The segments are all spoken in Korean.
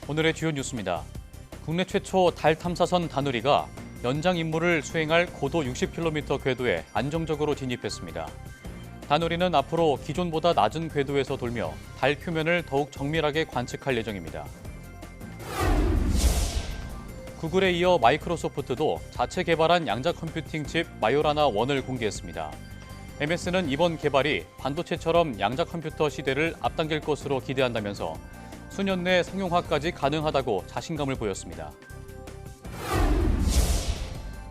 오늘의 주요 뉴스입니다. 국내 최초 달 탐사선 다누리가 연장 임무를 수행할 고도 60km 궤도에 안정적으로 진입했습니다. 다누리는 앞으로 기존보다 낮은 궤도에서 돌며 달 표면을 더욱 정밀하게 관측할 예정입니다. 구글에 이어 마이크로소프트도 자체 개발한 양자 컴퓨팅 칩 마요라나 1을 공개했습니다. MS는 이번 개발이 반도체처럼 양자 컴퓨터 시대를 앞당길 것으로 기대한다면서 수년 내 상용화까지 가능하다고 자신감을 보였습니다.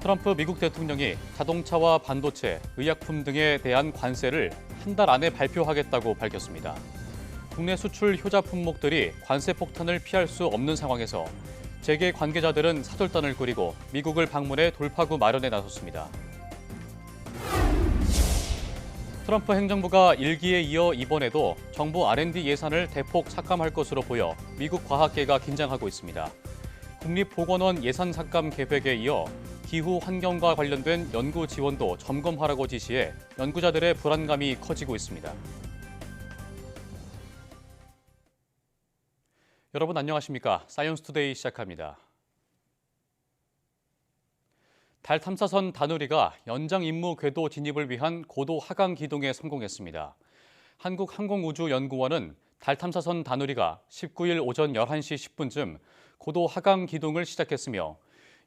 트럼프 미국 대통령이 자동차와 반도체, 의약품 등에 대한 관세를 한 달 안에 발표하겠다고 밝혔습니다. 국내 수출 효자 품목들이 관세 폭탄을 피할 수 없는 상황에서 재계 관계자들은 사절단을 꾸리고 미국을 방문해 돌파구 마련에 나섰습니다. 트럼프 행정부가 일기에 이어 이번에도 정부 R&D 예산을 대폭 삭감할 것으로 보여 미국 과학계가 긴장하고 있습니다. 국립보건원 예산 삭감 계획에 이어 기후 환경과 관련된 연구 지원도 점검하라고 지시해 연구자들의 불안감이 커지고 있습니다. 여러분 안녕하십니까? 사이언스 투데이 시작합니다. 달 탐사선 다누리가 연장 임무 궤도 진입을 위한 고도 하강 기동에 성공했습니다. 한국항공우주연구원은 달 탐사선 다누리가 19일 오전 11시 10분쯤 고도 하강 기동을 시작했으며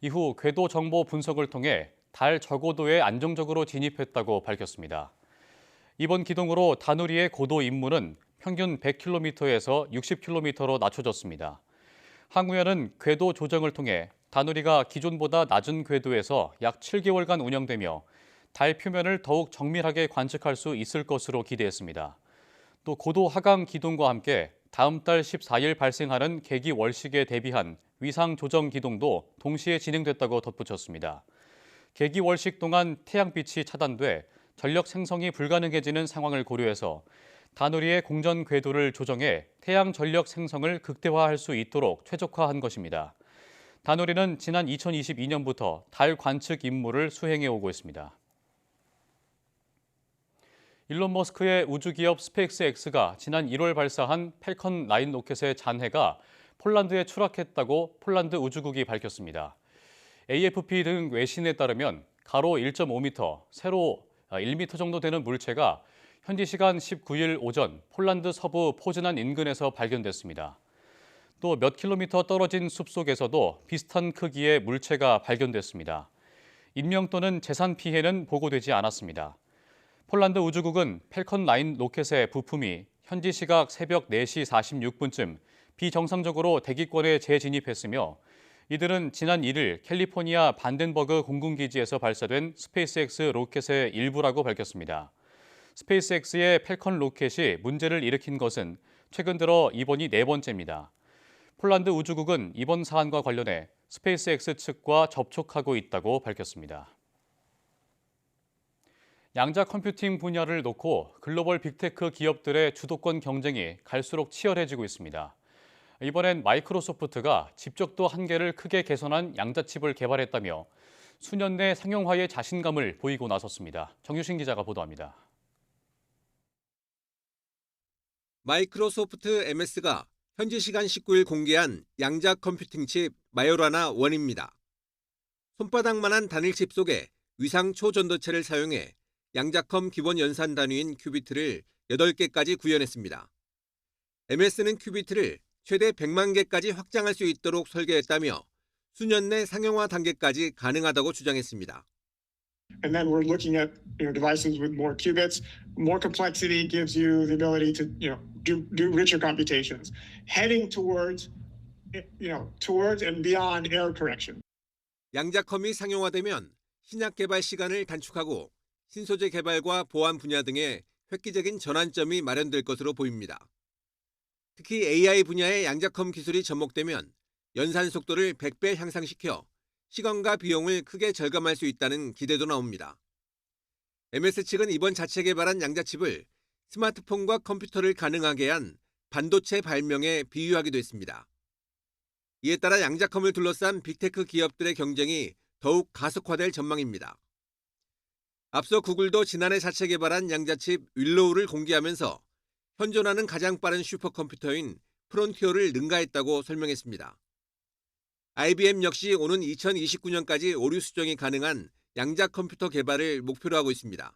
이후 궤도 정보 분석을 통해 달 저고도에 안정적으로 진입했다고 밝혔습니다. 이번 기동으로 다누리의 고도 임무는 평균 100km에서 60km로 낮춰졌습니다. 항우연은 궤도 조정을 통해 다누리가 기존보다 낮은 궤도에서 약 7개월간 운영되며 달 표면을 더욱 정밀하게 관측할 수 있을 것으로 기대했습니다. 또 고도 하강 기동과 함께 다음 달 14일 발생하는 개기 월식에 대비한 위상 조정 기동도 동시에 진행됐다고 덧붙였습니다. 개기 월식 동안 태양빛이 차단돼 전력 생성이 불가능해지는 상황을 고려해서 다누리의 공전 궤도를 조정해 태양 전력 생성을 극대화할 수 있도록 최적화한 것입니다. 다누리는 지난 2022년부터 달 관측 임무를 수행해 오고 있습니다. 일론 머스크의 우주기업 스페이스X가 지난 1월 발사한 팰컨 9 로켓의 잔해가 폴란드에 추락했다고 폴란드 우주국이 밝혔습니다. AFP 등 외신에 따르면 가로 1.5m, 세로 1m 정도 되는 물체가 현지 시간 19일 오전 폴란드 서부 포즈난 인근에서 발견됐습니다. 또 몇 킬로미터 떨어진 숲속에서도 비슷한 크기의 물체가 발견됐습니다. 인명 또는 재산 피해는 보고되지 않았습니다. 폴란드 우주국은 팰컨 9 로켓의 부품이 현지 시각 새벽 4시 46분쯤 비정상적으로 대기권에 재진입했으며 이들은 지난 1일 캘리포니아 반덴버그 공군기지에서 발사된 스페이스X 로켓의 일부라고 밝혔습니다. 스페이스X의 팰컨 로켓이 문제를 일으킨 것은 최근 들어 이번이 네 번째입니다. 폴란드 우주국은 이번 사안과 관련해 스페이스X 측과 접촉하고 있다고 밝혔습니다. 양자 컴퓨팅 분야를 놓고 글로벌 빅테크 기업들의 주도권 경쟁이 갈수록 치열해지고 있습니다. 이번엔 마이크로소프트가 집적도 한계를 크게 개선한 양자칩을 개발했다며 수년 내 상용화에 자신감을 보이고 나섰습니다. 정유신 기자가 보도합니다. 마이크로소프트 MS가 현지 시간 19일 공개한 양자 컴퓨팅 칩 마요라나 1입니다. 손바닥만한 단일칩 속에 위상 초전도체를 사용해 양자컴 기본 연산 단위인 큐비트를 8개까지 구현했습니다. MS는 큐비트를 최대 100만 개까지 확장할 수 있도록 설계했다며 수년 내 상용화 단계까지 가능하다고 주장했습니다. And then we're looking at devices with more qubits. More complexity gives you the ability to do richer computations, heading towards and beyond error correction. 양자컴이 상용화되면 신약 개발 시간을 단축하고 신소재 개발과 보안 분야 등의 획기적인 전환점이 마련될 것으로 보입니다. 특히 AI 분야의 양자컴 기술이 접목되면 연산 속도를 100배 향상시켜 시간과 비용을 크게 절감할 수 있다는 기대도 나옵니다. MS 측은 이번 자체 개발한 양자칩을 스마트폰과 컴퓨터를 가능하게 한 반도체 발명에 비유하기도 했습니다. 이에 따라 양자컴을 둘러싼 빅테크 기업들의 경쟁이 더욱 가속화될 전망입니다. 앞서 구글도 지난해 자체 개발한 양자칩 윌로우를 공개하면서 현존하는 가장 빠른 슈퍼컴퓨터인 프론티어를 능가했다고 설명했습니다. IBM 역시 오는 2029년까지 오류 수정이 가능한 양자 컴퓨터 개발을 목표로 하고 있습니다.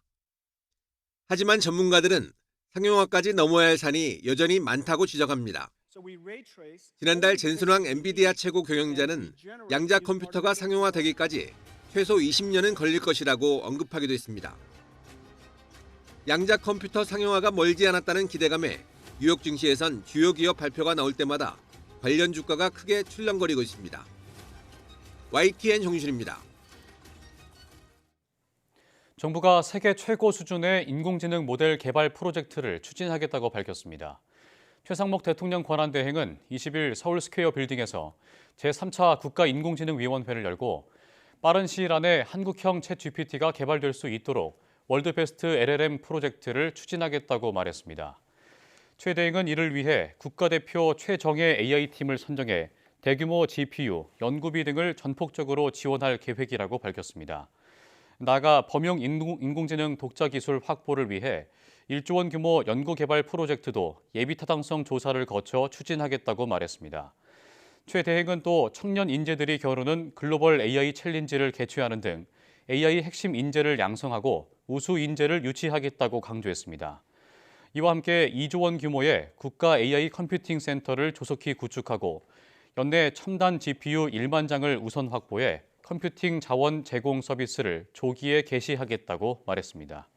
하지만 전문가들은 상용화까지 넘어야 할 산이 여전히 많다고 지적합니다. 지난달 젠슨왕 엔비디아 최고 경영자는 양자 컴퓨터가 상용화되기까지 최소 20년은 걸릴 것이라고 언급하기도 했습니다. 양자 컴퓨터 상용화가 멀지 않았다는 기대감에 뉴욕 증시에선 주요 기업 발표가 나올 때마다 관련 주가가 크게 출렁거리고 있습니다. YTN 정유진입니다. 정부가 세계 최고 수준의 인공지능 모델 개발 프로젝트를 추진하겠다고 밝혔습니다. 최상목 대통령 권한대행은 20일 서울 스퀘어 빌딩에서 제3차 국가인공지능위원회를 열고 빠른 시일 안에 한국형 챗GPT가 개발될 수 있도록 월드베스트 LLM 프로젝트를 추진하겠다고 말했습니다. 최 대행은 이를 위해 국가대표 최정예 AI팀을 선정해 대규모 GPU, 연구비 등을 전폭적으로 지원할 계획이라고 밝혔습니다. 나아가 범용 인공지능 독자 기술 확보를 위해 1조 원 규모 연구개발 프로젝트도 예비타당성 조사를 거쳐 추진하겠다고 말했습니다. 최 대행은 또 청년 인재들이 겨루는 글로벌 AI 챌린지를 개최하는 등 AI 핵심 인재를 양성하고 우수 인재를 유치하겠다고 강조했습니다. 이와 함께 2조 원 규모의 국가 AI 컴퓨팅 센터를 조속히 구축하고 연내 첨단 GPU 1만 장을 우선 확보해 컴퓨팅 자원 제공 서비스를 조기에 개시하겠다고 말했습니다.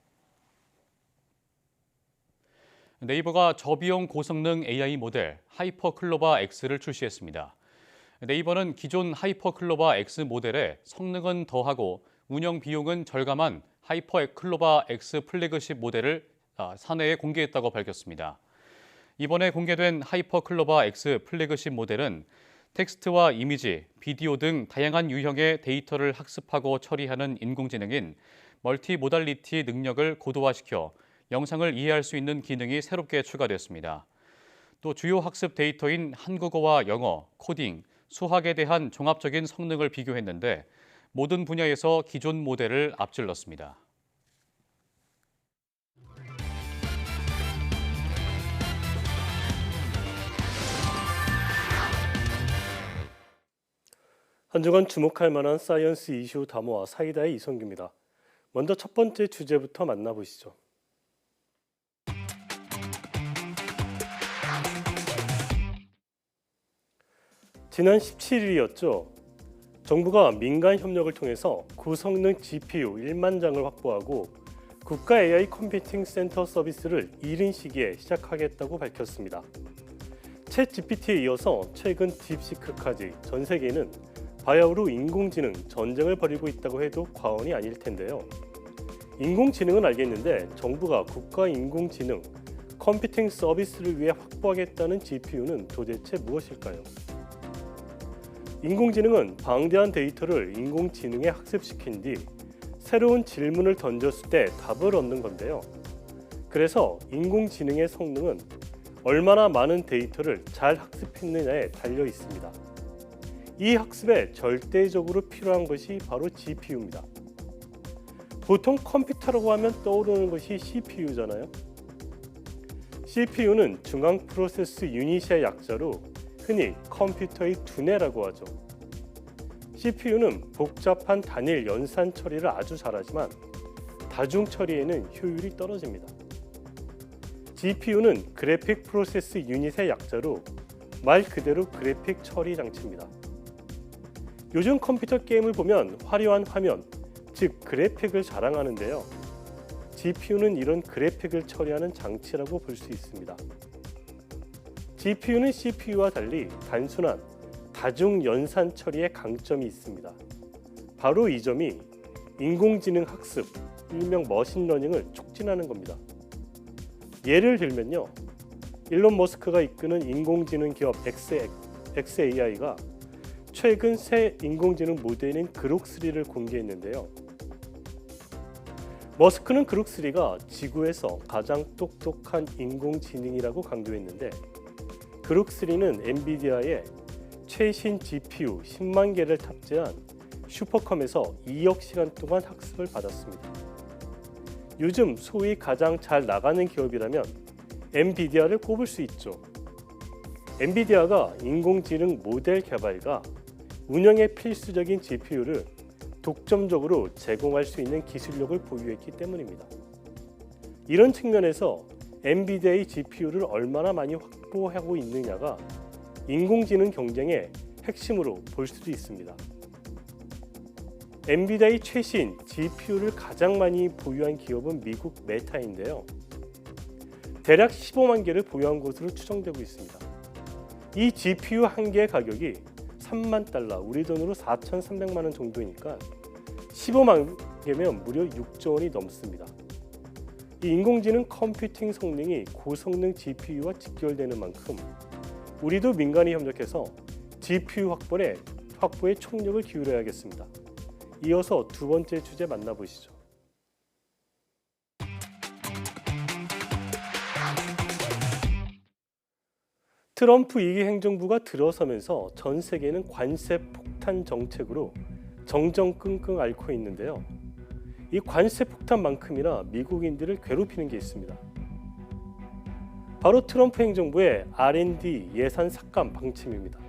네이버가 저비용 고성능 AI 모델 하이퍼클로바 X를 출시했습니다. 네이버는 기존 하이퍼클로바 X 모델에 성능은 더하고 운영 비용은 절감한 하이퍼클로바 X 플래그십 모델을 사내에 공개했다고 밝혔습니다. 이번에 공개된 하이퍼클로바 X 플래그십 모델은 텍스트와 이미지, 비디오 등 다양한 유형의 데이터를 학습하고 처리하는 인공지능인 멀티모달리티 능력을 고도화시켜 영상을 이해할 수 있는 기능이 새롭게 추가됐습니다. 또 주요 학습 데이터인 한국어와 영어, 코딩, 수학에 대한 종합적인 성능을 비교했는데 모든 분야에서 기존 모델을 앞질렀습니다. 한 주간 주목할 만한 사이언스 이슈 담화와 사이다의 이성규입니다. 먼저 첫 번째 주제부터 만나보시죠. 지난 17일이었죠. 정부가 민간 협력을 통해서 고성능 GPU 1만 장을 확보하고 국가 AI 컴퓨팅 센터 서비스를 이른 시기에 시작하겠다고 밝혔습니다. 챗 GPT에 이어서 최근 딥시크까지 전 세계는 바야흐로 인공지능 전쟁을 벌이고 있다고 해도 과언이 아닐 텐데요. 인공지능은 알겠는데 정부가 국가 인공지능 컴퓨팅 서비스를 위해 확보하겠다는 GPU는 도대체 무엇일까요? 인공지능은 방대한 데이터를 인공지능에 학습시킨 뒤 새로운 질문을 던졌을 때 답을 얻는 건데요. 그래서 인공지능의 성능은 얼마나 많은 데이터를 잘 학습했느냐에 달려 있습니다. 이 학습에 절대적으로 필요한 것이 바로 GPU입니다. 보통 컴퓨터라고 하면 떠오르는 것이 CPU잖아요. CPU는 중앙 프로세스 유닛의 약자로 흔히 컴퓨터의 두뇌라고 하죠. CPU는 복잡한 단일 연산 처리를 아주 잘하지만 다중 처리에는 효율이 떨어집니다. GPU는 그래픽 프로세스 유닛의 약자로 말 그대로 그래픽 처리 장치입니다. 요즘 컴퓨터 게임을 보면 화려한 화면, 즉 그래픽을 자랑하는데요. GPU는 이런 그래픽을 처리하는 장치라고 볼 수 있습니다. GPU는 CPU와 달리 단순한 다중 연산 처리의 강점이 있습니다. 바로 이 점이 인공지능 학습, 일명 머신러닝을 촉진하는 겁니다. 예를 들면요. 일론 머스크가 이끄는 인공지능 기업 xAI가 최근 새 인공지능 모델인 그록3를 공개했는데요. 머스크는 그록3가 지구에서 가장 똑똑한 인공지능이라고 강조했는데 그록3는 엔비디아의 최신 GPU 10만 개를 탑재한 슈퍼컴에서 2억 시간 동안 학습을 받았습니다. 요즘 소위 가장 잘 나가는 기업이라면 엔비디아를 꼽을 수 있죠. 엔비디아가 인공지능 모델 개발과 운영에 필수적인 GPU를 독점적으로 제공할 수 있는 기술력을 보유했기 때문입니다. 이런 측면에서 엔비디아의 GPU를 얼마나 많이 확보하고 있느냐가 인공지능 경쟁의 핵심으로 볼 수도 있습니다. 엔비디아의 최신 GPU를 가장 많이 보유한 기업은 미국 메타인데요. 대략 15만 개를 보유한 것으로 추정되고 있습니다. 이 GPU 한 개의 가격이 3만 달러, 우리 돈으로 4,300만 원 정도이니까 15만 개면 무려 6조 원이 넘습니다. 이 인공지능 컴퓨팅 성능이 고성능 GPU와 직결되는 만큼 우리도 민간이 협력해서 GPU 확보에 총력을 기울여야겠습니다. 이어서 두 번째 주제 만나보시죠. 트럼프 2기 행정부가 들어서면서 전 세계는 관세 폭탄 정책으로 정정끙끙 앓고 있는데요. 이 관세 폭탄만큼이나 미국인들을 괴롭히는 게 있습니다. 바로 트럼프 행정부의 R&D 예산 삭감 방침입니다.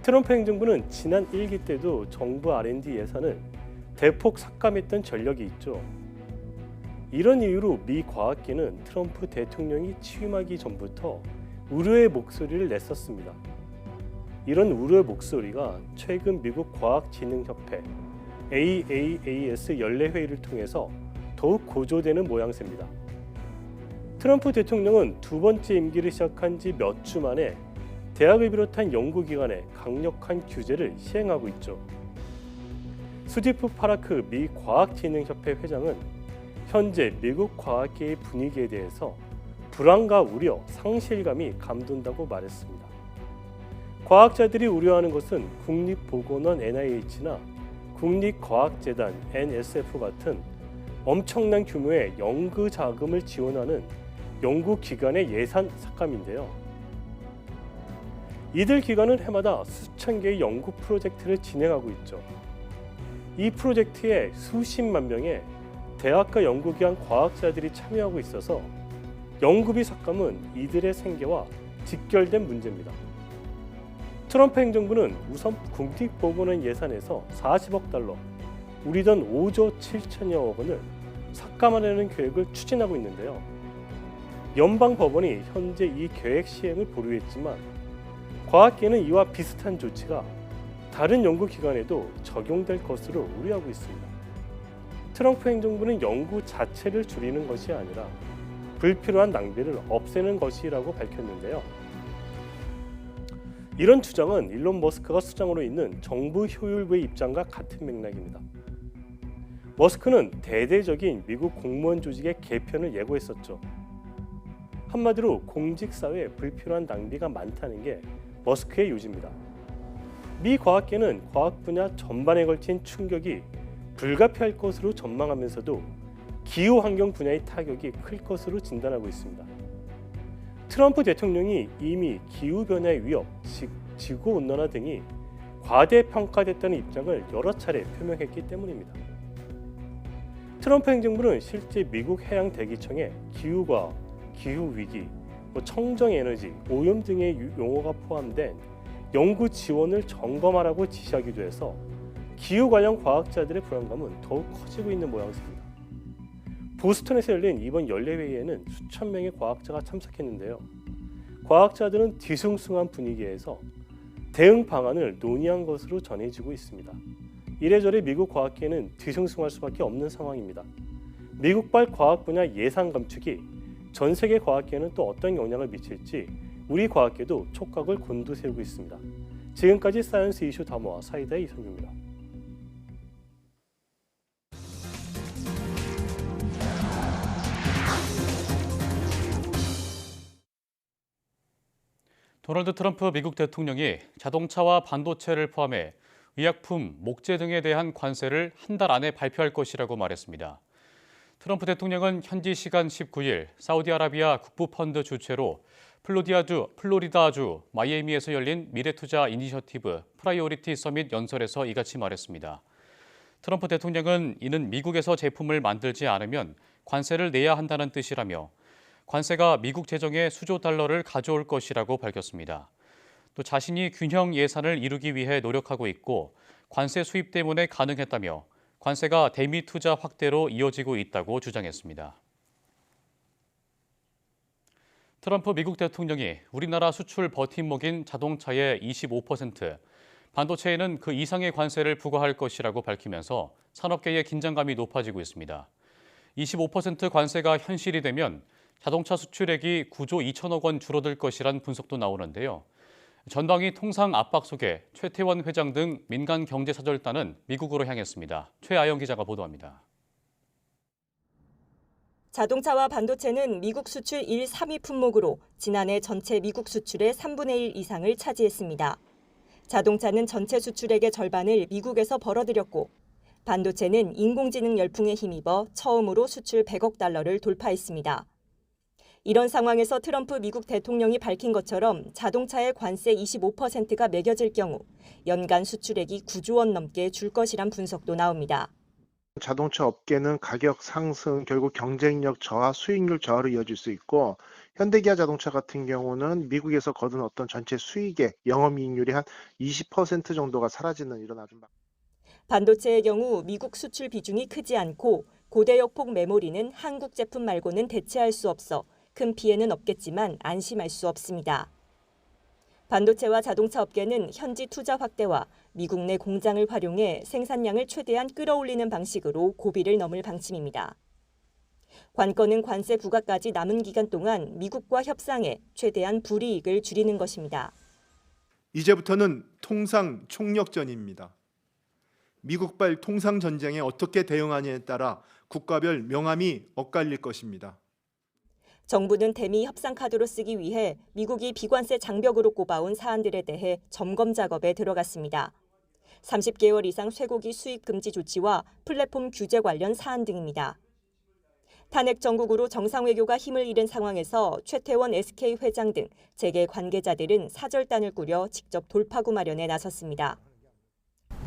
트럼프 행정부는 지난 1기 때도 정부 R&D 예산을 대폭 삭감했던 전력이 있죠. 이런 이유로 미 과학계는 트럼프 대통령이 취임하기 전부터 우려의 목소리를 냈었습니다. 이런 우려의 목소리가 최근 미국 과학진흥협회 AAAS 연례회의를 통해서 더욱 고조되는 모양새입니다. 트럼프 대통령은 두 번째 임기를 시작한 지 몇 주 만에 대학을 비롯한 연구기관에 강력한 규제를 시행하고 있죠. 수지프 파라크 미 과학진흥협회 회장은 현재 미국 과학계의 분위기에 대해서 불안과 우려, 상실감이 감돈다고 말했습니다. 과학자들이 우려하는 것은 국립보건원 NIH나 국립과학재단 NSF 같은 엄청난 규모의 연구 자금을 지원하는 연구기관의 예산 삭감인데요. 이들 기관은 해마다 수천 개의 연구 프로젝트를 진행하고 있죠. 이 프로젝트에 수십만 명의 대학과 연구기관 과학자들이 참여하고 있어서 연구비 삭감은 이들의 생계와 직결된 문제입니다. 트럼프 행정부는 우선 국립보건원 예산에서 40억 달러, 우리 돈 5조 7천여억 원을 삭감하려는 계획을 추진하고 있는데요. 연방법원이 현재 이 계획 시행을 보류했지만 과학계는 이와 비슷한 조치가 다른 연구기관에도 적용될 것으로 우려하고 있습니다. 트럼프 행정부는 연구 자체를 줄이는 것이 아니라 불필요한 낭비를 없애는 것이라고 밝혔는데요. 이런 주장은 일론 머스크가 수장으로 있는 정부 효율부의 입장과 같은 맥락입니다. 머스크는 대대적인 미국 공무원 조직의 개편을 예고했었죠. 한마디로 공직사회에 불필요한 낭비가 많다는 게 머스크의 요지입니다. 미 과학계는 과학 분야 전반에 걸친 충격이 불가피할 것으로 전망하면서도 기후환경 분야의 타격이 클 것으로 진단하고 있습니다. 트럼프 대통령이 이미 기후변화의 위협, 지구온난화 등이 과대평가됐다는 입장을 여러 차례 표명했기 때문입니다. 트럼프 행정부는 실제 미국 해양대기청에 기후과학, 기후위기, 청정에너지, 오염 등의 용어가 포함된 연구 지원을 점검하라고 지시하기도 해서 기후 관련 과학자들의 불안감은 더욱 커지고 있는 모양새입니다. 보스턴에서 열린 이번 연례회의에는 수천 명의 과학자가 참석했는데요. 과학자들은 뒤숭숭한 분위기에서 대응 방안을 논의한 것으로 전해지고 있습니다. 이래저래 미국 과학계는 뒤숭숭할 수밖에 없는 상황입니다. 미국발 과학 분야 예산 감축이 전 세계 과학계에는 또 어떤 영향을 미칠지 우리 과학계도 촉각을 곤두세우고 있습니다. 지금까지 사이언스 이슈 담화 사이다의 이성규입니다. 도널드 트럼프 미국 대통령이 자동차와 반도체를 포함해 의약품, 목재 등에 대한 관세를 한 달 안에 발표할 것이라고 말했습니다. 트럼프 대통령은 현지 시간 19일 사우디아라비아 국부펀드 주최로 플로리다주 마이애미에서 열린 미래투자 이니셔티브 프라이오리티 서밋 연설에서 이같이 말했습니다. 트럼프 대통령은 이는 미국에서 제품을 만들지 않으면 관세를 내야 한다는 뜻이라며 관세가 미국 재정에 수조 달러를 가져올 것이라고 밝혔습니다. 또 자신이 균형 예산을 이루기 위해 노력하고 있고 관세 수입 때문에 가능했다며 관세가 대미 투자 확대로 이어지고 있다고 주장했습니다. 트럼프 미국 대통령이 우리나라 수출 버팀목인 자동차의 25%, 반도체에는 그 이상의 관세를 부과할 것이라고 밝히면서 산업계의 긴장감이 높아지고 있습니다. 25% 관세가 현실이 되면 자동차 수출액이 9조 2천억 원 줄어들 것이란 분석도 나오는데요. 전방위 통상 압박 속에 최태원 회장 등 민간 경제 사절단은 미국으로 향했습니다. 최아영 기자가 보도합니다. 자동차와 반도체는 미국 수출 1, 3위 품목으로 지난해 전체 미국 수출의 3분의 1 이상을 차지했습니다. 자동차는 전체 수출액의 절반을 미국에서 벌어들였고 반도체는 인공지능 열풍에 힘입어 처음으로 수출 100억 달러를 돌파했습니다. 이런 상황에서 트럼프 미국 대통령이 밝힌 것처럼 자동차의 관세 25%가 매겨질 경우 연간 수출액이 9조 원 넘게 줄 것이란 분석도 나옵니다. 자동차 업계는 가격 상승, 결국 경쟁력 저하, 수익률 저하로 이어질 수 있고 현대기아 자동차 같은 경우는 미국에서 거둔 어떤 전체 수익의 영업이익률이 한 20% 정도가 사라지는 이런 아주 반도체의 경우 미국 수출 비중이 크지 않고 고대역폭 메모리는 한국 제품 말고는 대체할 수 없어 큰 피해는 없겠지만 안심할 수 없습니다. 반도체와 자동차 업계는 현지 투자 확대와 미국 내 공장을 활용해 생산량을 최대한 끌어올리는 방식으로 고비를 넘을 방침입니다. 관건은 관세 부과까지 남은 기간 동안 미국과 협상해 최대한 불이익을 줄이는 것입니다. 이제부터는 통상 총력전입니다. 미국발 통상 전쟁에 어떻게 대응하느냐에 따라 국가별 명암이 엇갈릴 것입니다. 정부는 대미 협상 카드로 쓰기 위해 미국이 비관세 장벽으로 꼽아온 사안들에 대해 점검 작업에 들어갔습니다. 30개월 이상 쇠고기 수입 금지 조치와 플랫폼 규제 관련 사안 등입니다. 탄핵 정국으로 정상외교가 힘을 잃은 상황에서 최태원 SK 회장 등 재계 관계자들은 사절단을 꾸려 직접 돌파구 마련에 나섰습니다.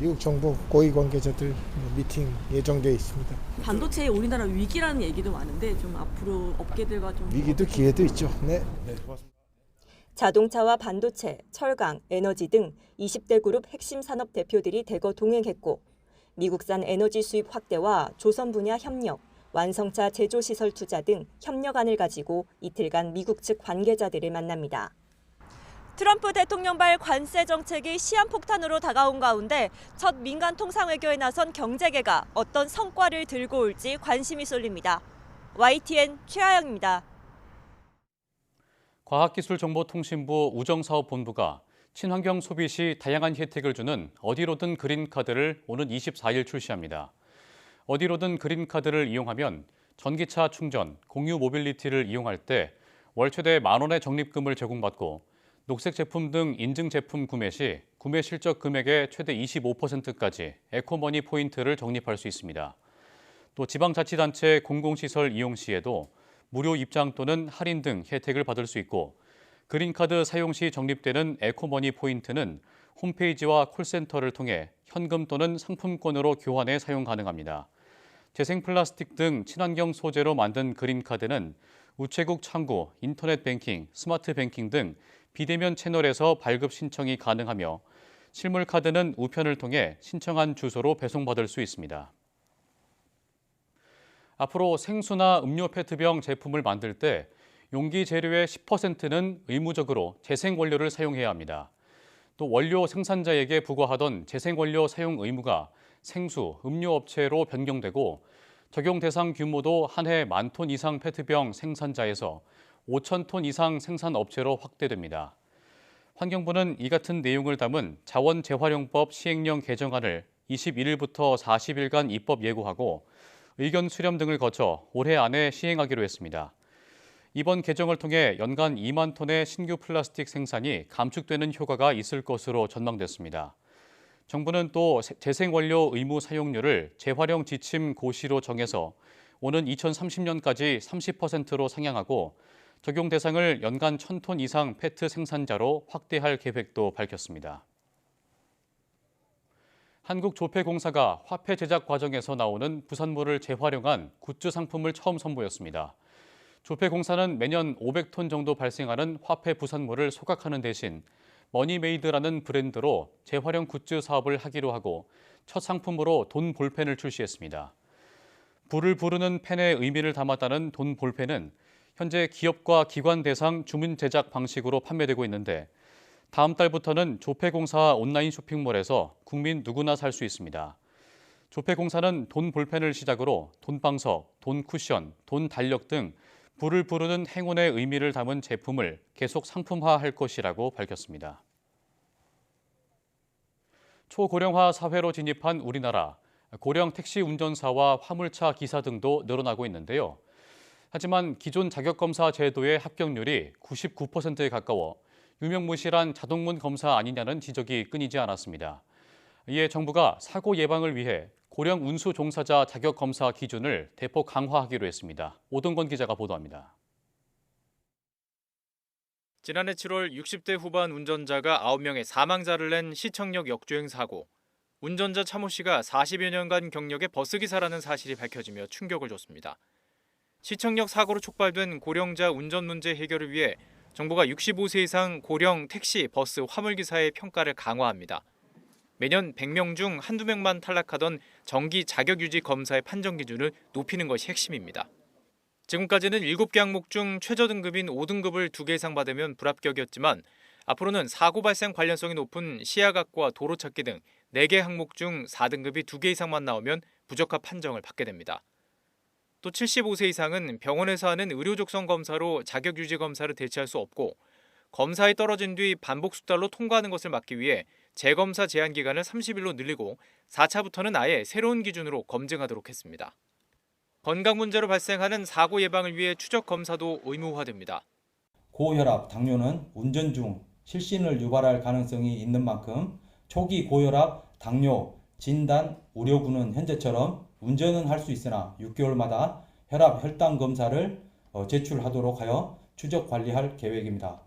미국 정부 고위 관계자들 미팅 예정돼 있습니다. 반도체에 우리나라 위기라는 얘기도 많은데 좀 앞으로 업계들과 좀 위기도 기회도 있죠. 네. 고맙습니다. 자동차와 반도체, 철강, 에너지 등 20대 그룹 핵심 산업 대표들이 대거 동행했고 미국산 에너지 수입 확대와 조선 분야 협력, 완성차 제조 시설 투자 등 협력안을 가지고 이틀간 미국 측 관계자들을 만납니다. 트럼프 대통령발 관세 정책이 시한폭탄으로 다가온 가운데 첫 민간 통상외교에 나선 경제계가 어떤 성과를 들고 올지 관심이 쏠립니다. YTN 최하영입니다. 과학기술정보통신부 우정사업본부가 친환경 소비 시 다양한 혜택을 주는 어디로든 그린카드를 오는 24일 출시합니다. 어디로든 그린카드를 이용하면 전기차 충전, 공유 모빌리티를 이용할 때 월 최대 10,000원의 적립금을 제공받고 녹색 제품 등 인증 제품 구매 시 구매 실적 금액의 최대 25%까지 에코머니 포인트를 적립할 수 있습니다. 또 지방자치단체 공공시설 이용 시에도 무료 입장 또는 할인 등 혜택을 받을 수 있고 그린카드 사용 시 적립되는 에코머니 포인트는 홈페이지와 콜센터를 통해 현금 또는 상품권으로 교환해 사용 가능합니다. 재생 플라스틱 등 친환경 소재로 만든 그린카드는 우체국 창구, 인터넷 뱅킹, 스마트 뱅킹 등 비대면 채널에서 발급 신청이 가능하며 실물 카드는 우편을 통해 신청한 주소로 배송받을 수 있습니다. 앞으로 생수나 음료 페트병 제품을 만들 때 용기 재료의 10%는 의무적으로 재생원료를 사용해야 합니다. 또 원료 생산자에게 부과하던 재생원료 사용 의무가 생수, 음료 업체로 변경되고 적용 대상 규모도 한 해 10,000톤 이상 페트병 생산자에서 5,000톤 이상 생산 업체로 확대됩니다. 환경부는 이 같은 내용을 담은 자원재활용법 시행령 개정안을 21일부터 40일간 입법 예고하고 의견 수렴 등을 거쳐 올해 안에 시행하기로 했습니다. 이번 개정을 통해 연간 2만 톤의 신규 플라스틱 생산이 감축되는 효과가 있을 것으로 전망됐습니다. 정부는 또 재생원료 의무 사용률을 재활용 지침 고시로 정해서 오는 2030년까지 30%로 상향하고 적용 대상을 연간 1,000톤 이상 페트 생산자로 확대할 계획도 밝혔습니다. 한국조폐공사가 화폐 제작 과정에서 나오는 부산물을 재활용한 굿즈 상품을 처음 선보였습니다. 조폐공사는 매년 500톤 정도 발생하는 화폐 부산물을 소각하는 대신 머니메이드라는 브랜드로 재활용 굿즈 사업을 하기로 하고 첫 상품으로 돈 볼펜을 출시했습니다. 불을 부르는 펜의 의미를 담았다는 돈 볼펜은 현재 기업과 기관 대상 주문 제작 방식으로 판매되고 있는데 다음 달부터는 조폐공사 온라인 쇼핑몰에서 국민 누구나 살 수 있습니다. 조폐공사는 돈 볼펜을 시작으로 돈방석, 돈 쿠션, 돈 달력 등 불을 부르는 행운의 의미를 담은 제품을 계속 상품화할 것이라고 밝혔습니다. 초고령화 사회로 진입한 우리나라, 고령 택시 운전사와 화물차 기사 등도 늘어나고 있는데요. 하지만 기존 자격검사 제도의 합격률이 99%에 가까워 유명무실한 자동문 검사 아니냐는 지적이 끊이지 않았습니다. 이에 정부가 사고 예방을 위해 고령 운수 종사자 자격 검사 기준을 대폭 강화하기로 했습니다. 오동건 기자가 보도합니다. 지난해 7월 60대 후반 운전자가 9명의 사망자를 낸 시청역 역주행 사고. 운전자 차모 씨가 40여 년간 경력의 버스기사라는 사실이 밝혀지며 충격을 줬습니다. 시청역 사고로 촉발된 고령자 운전 문제 해결을 위해 정부가 65세 이상 고령 택시, 버스, 화물기사의 평가를 강화합니다. 매년 100명 중 한두 명만 탈락하던 정기 자격유지 검사의 판정 기준을 높이는 것이 핵심입니다. 지금까지는 7개 항목 중 최저 등급인 5등급을 2개 이상 받으면 불합격이었지만 앞으로는 사고 발생 관련성이 높은 시야각과 도로찾기 등 4개 항목 중 4등급이 2개 이상만 나오면 부적합 판정을 받게 됩니다. 또 75세 이상은 병원에서 하는 의료 적성 검사로 자격유지 검사를 대체할 수 없고 검사에 떨어진 뒤 반복 숙달로 통과하는 것을 막기 위해 재검사 제한 기간을 30일로 늘리고 4차부터는 아예 새로운 기준으로 검증하도록 했습니다. 건강 문제로 발생하는 사고 예방을 위해 추적 검사도 의무화됩니다. 고혈압, 당뇨는 운전 중 실신을 유발할 가능성이 있는 만큼 초기 고혈압, 당뇨, 진단, 의료구는 현재처럼 운전은 할 수 있으나 6개월마다 혈압, 혈당 검사를 제출하도록 하여 추적 관리할 계획입니다.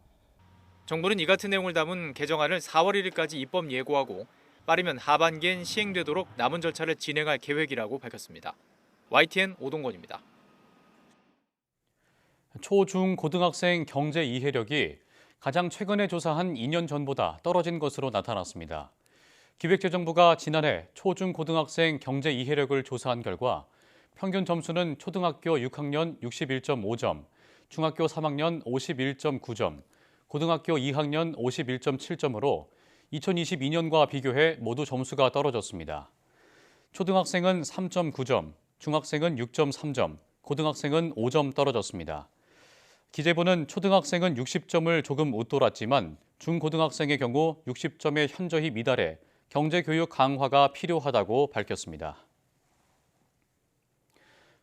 정부는 이 같은 내용을 담은 개정안을 4월 1일까지 입법 예고하고 빠르면 하반기엔 시행되도록 남은 절차를 진행할 계획이라고 밝혔습니다. YTN 오동건입니다. 초, 중, 고등학생 경제 이해력이 가장 최근에 조사한 2년 전보다 떨어진 것으로 나타났습니다. 기획재정부가 지난해 초, 중, 고등학생 경제 이해력을 조사한 결과 평균 점수는 초등학교 6학년 61.5점, 중학교 3학년 51.9점, 고등학교 2학년 51.7점으로 2022년과 비교해 모두 점수가 떨어졌습니다. 초등학생은 3.9점, 중학생은 6.3점, 고등학생은 5점 떨어졌습니다. 기재부는 초등학생은 60점을 조금 웃돌았지만 중고등학생의 경우 60점에 현저히 미달해 경제교육 강화가 필요하다고 밝혔습니다.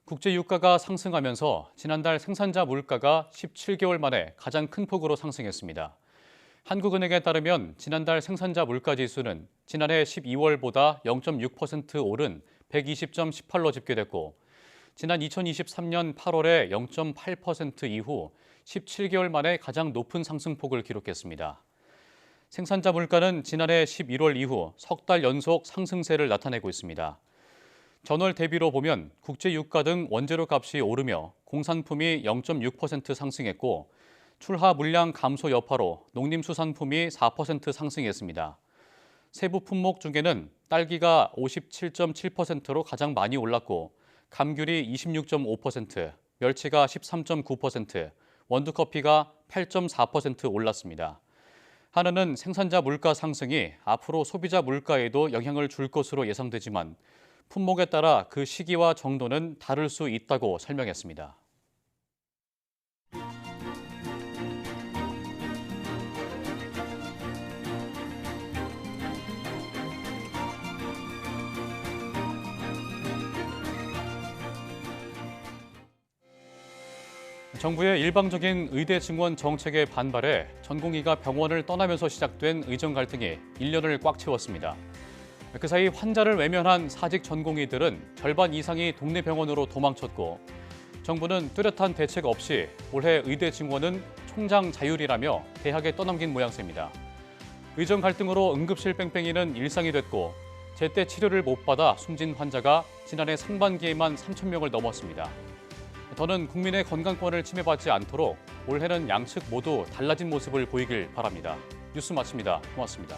국제유가가 상승하면서 지난달 생산자 물가가 17개월 만에 가장 큰 폭으로 상승했습니다. 한국은행에 따르면 지난달 생산자 물가지수는 지난해 12월보다 0.6% 오른 120.18로 집계됐고 지난 2023년 8월에 0.8% 이후 17개월 만에 가장 높은 상승폭을 기록했습니다. 생산자 물가는 지난해 11월 이후 석 달 연속 상승세를 나타내고 있습니다. 전월 대비로 보면 국제유가 등 원재료 값이 오르며 공산품이 0.6% 상승했고 출하 물량 감소 여파로 농림수산품이 4% 상승했습니다. 세부 품목 중에는 딸기가 57.7%로 가장 많이 올랐고 감귤이 26.5%, 멸치가 13.9%, 원두커피가 8.4% 올랐습니다. 한은은 생산자 물가 상승이 앞으로 소비자 물가에도 영향을 줄 것으로 예상되지만 품목에 따라 그 시기와 정도는 다를 수 있다고 설명했습니다. 정부의 일방적인 의대 증원 정책에 반발해 전공의가 병원을 떠나면서 시작된 의정 갈등이 1년을 꽉 채웠습니다. 그 사이 환자를 외면한 사직 전공의들은 절반 이상이 동네 병원으로 도망쳤고 정부는 뚜렷한 대책 없이 올해 의대 증원은 총장 자율이라며 대학에 떠넘긴 모양새입니다. 의정 갈등으로 응급실 뺑뺑이는 일상이 됐고 제때 치료를 못 받아 숨진 환자가 지난해 상반기에만 3,000명을 넘었습니다. 더는 국민의 건강권을 침해받지 않도록 올해는 양측 모두 달라진 모습을 보이길 바랍니다. 뉴스 마칩니다. 고맙습니다.